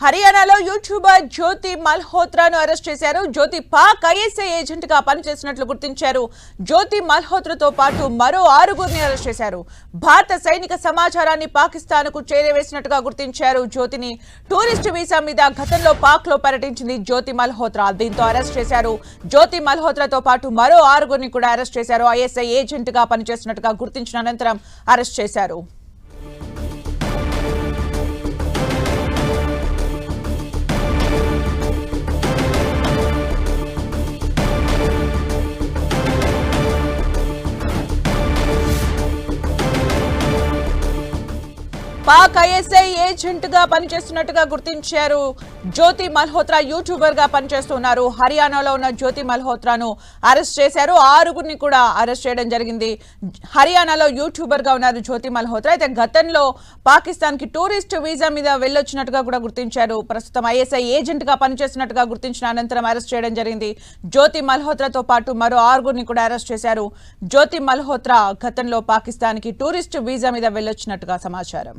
హర్యానాలో యూట్యూబర్ జ్యోతి మల్హోత్రాను అరెస్ట్ చేశారు. జ్యోతి Pak ISI agent గా పనిచేసినట్లు గుర్తించారు. జ్యోతి మల్హోత్రాతో పాటు మరో 6గురిని అరెస్ట్ చేశారు. భారత సైనిక సమాచారాన్ని పాకిస్తాన్ కు చేరవేసినట్టుగా గుర్తించారు. జ్యోతిని టూరిస్ట్ వీసా మీద గతంలో పాక్ లో పర్యటించింది జ్యోతి మల్హోత్రా. దీంతో అరెస్ట్ చేశారు. జ్యోతి మల్హోత్రాతో పాటు మరో 6గురిని కూడా అరెస్ట్ చేశారు. ఐఎస్ఐ ఏజెంట్ గా పనిచేసినట్టుగా గుర్తించిన అనంతరం అరెస్ట్ చేశారు. పాక్ ఐఎస్ఐ ఏజెంట్ గా పనిచేస్తున్నట్టుగా గుర్తించారు. జ్యోతి మల్హోత్రా యూట్యూబర్ గా పనిచేస్తున్నారు. హర్యానాలో ఉన్న జ్యోతి మల్హోత్రాను అరెస్ట్ చేశారు. 6గురిని కూడా అరెస్ట్ చేయడం జరిగింది. హర్యానాలో యూట్యూబర్ గా ఉన్నారు జ్యోతి మల్హోత్రా. అయితే గతంలో పాకిస్తాన్ కి టూరిస్ట్ వీసా మీద వెళ్ళొచ్చినట్టుగా కూడా గుర్తించారు. ప్రస్తుతం ఐఎస్ఐ ఏజెంట్ గా పనిచేస్తున్నట్టుగా గుర్తించిన అనంతరం అరెస్ట్ చేయడం జరిగింది. జ్యోతి మల్హోత్రాతో పాటు మరో 6గురిని కూడా అరెస్ట్ చేశారు. జ్యోతి మల్హోత్రా గతంలో పాకిస్తాన్ కి టూరిస్ట్ వీసా మీద వెళ్ళొచ్చినట్టుగా సమాచారం.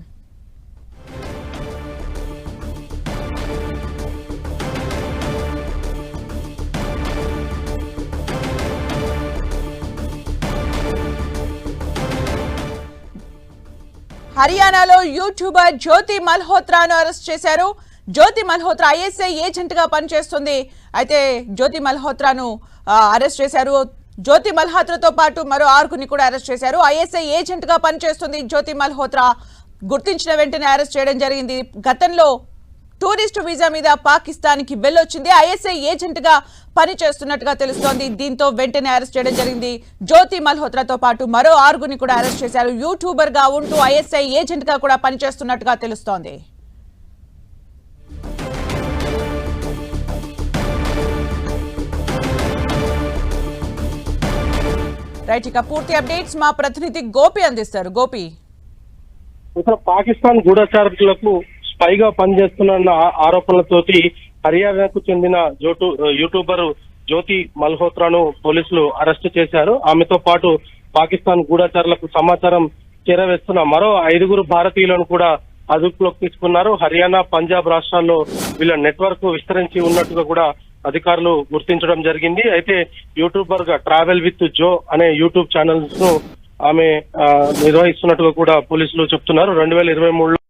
హర్యానాలో యూట్యూబర్ జ్యోతి మల్హోత్రాను అరెస్ట్ చేశారు. జ్యోతి మల్హోత్రా ఐఎస్ఐ ఏజెంట్ గా పనిచేస్తుంది. అయితే జ్యోతి మల్హోత్రాను అరెస్ట్ చేశారు. జ్యోతి మల్హోత్రాతో పాటు మరో 6గురిని కూడా అరెస్ట్ చేశారు. ఐఎస్ఐ ఏజెంట్ గా పనిచేస్తుంది జ్యోతి మల్హోత్రా. గుర్తించిన వెంటనే అరెస్ట్ చేయడం జరిగింది. గతంలో టూరిస్ట్ వీసా మీద పాకిస్తాన్ కి వెళ్ళొచ్చింది. ఐఎస్ఐ ఏజెంట్ గా పనిచేస్తున్నట్టుగా తెలుస్తోంది. దీంతో వెంటనే అరెస్ట్ చేయడం జరిగింది. జ్యోతి మల్హోత్రాతో పాటు మరో 6గురిని కూడా అరెస్ట్ చేశారు. యూట్యూబర్ గా ఉంటూ ఐఎస్ఐ ఏజెంట్ గా కూడా పనిచేస్తున్నట్టుగా తెలుస్తోంది. రైట్, ఇక పూర్తి అప్డేట్స్ మా ప్రతినిధి గోపి అందిస్తారు. గోపి, పాకిస్తాన్ గూఢచారులకు స్పైగా పనిచేస్తున్న ఆరోపణలతోటి హర్యానాకు చెందిన యూట్యూబర్ జ్యోతి మల్హోత్రాను పోలీసులు అరెస్టు చేశారు. ఆమెతో పాటు పాకిస్తాన్ గూఢచారులకు సమాచారం చేరవేస్తున్న మరో 5గురు భారతీయులను కూడా అదుపులోకి తీసుకున్నారు. హర్యానా, పంజాబ్ రాష్ట్రాల్లో వీళ్ళ నెట్వర్క్ విస్తరించి ఉన్నట్టుగా కూడా అధికారులు గుర్తించడం జరిగింది. అయితే యూట్యూబర్ గా ట్రావెల్ విత్ జో అనే యూట్యూబ్ ఛానల్స్ ను ఆమె నిర్వహిస్తున్నట్టుగా కూడా పోలీసులు చెప్తున్నారు. 2023లో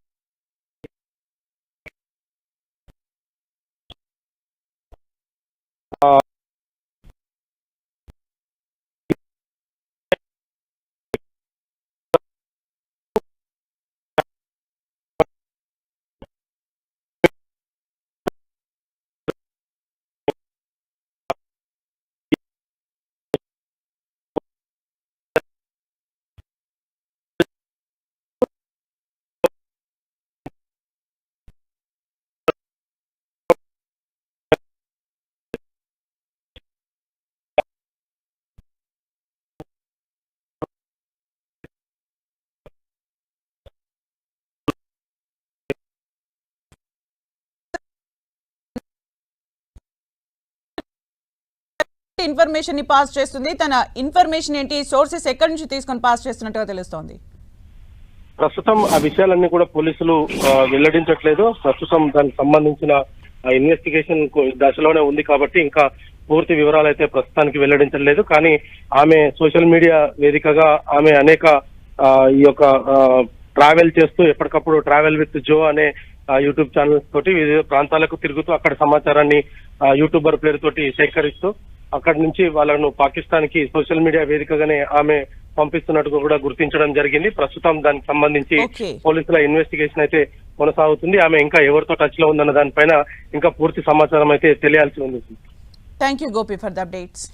ఇన్ఫర్మేషన్ ని పాస్ చేస్తుంది. తన ఇన్ఫర్మేషన్ ఏంటి, సోర్సెస్ ఎక్కడి నుంచి తీసుకొని పాస్ చేస్తున్నట్టుగా తెలుస్తోంది. ప్రస్తుతం ఆ విషయాలన్నీ కూడా పోలీసులు వెల్లడించట్లేదు. ప్రస్తుతం దానికి సంబంధించిన ఇన్వెస్టిగేషన్ దశలోనే ఉంది కాబట్టి ఇంకా పూర్తి వివరాలు అయితే ప్రస్తుతానికి వెల్లడించలేదు. కానీ ఆమె సోషల్ మీడియా వేదికగా ఆమె అనేక ఈ యొక్క ట్రావెల్ చేస్తూ ఎప్పటికప్పుడు ట్రావెల్ విత్ జో అనే యూట్యూబ్ ఛానల్స్ తోటి వివిధ ప్రాంతాలకు తిరుగుతూ అక్కడ సమాచారాన్ని యూట్యూబర్ పేరుతోటి సేకరిస్తూ అక్కడి నుంచి వాళ్ళను పాకిస్తాన్ కి సోషల్ మీడియా వేదికగానే ఆమె పంపిస్తున్నట్టుగా కూడా గుర్తించడం జరిగింది. ప్రస్తుతం దానికి సంబంధించి పోలీసుల ఇన్వెస్టిగేషన్ అయితే కొనసాగుతుంది. ఆమె ఇంకా ఎవరితో టచ్ లో ఉందన్న దానిపైన ఇంకా పూర్తి సమాచారం అయితే తెలియాల్సి ఉంది. Thank you Gopi for the updates.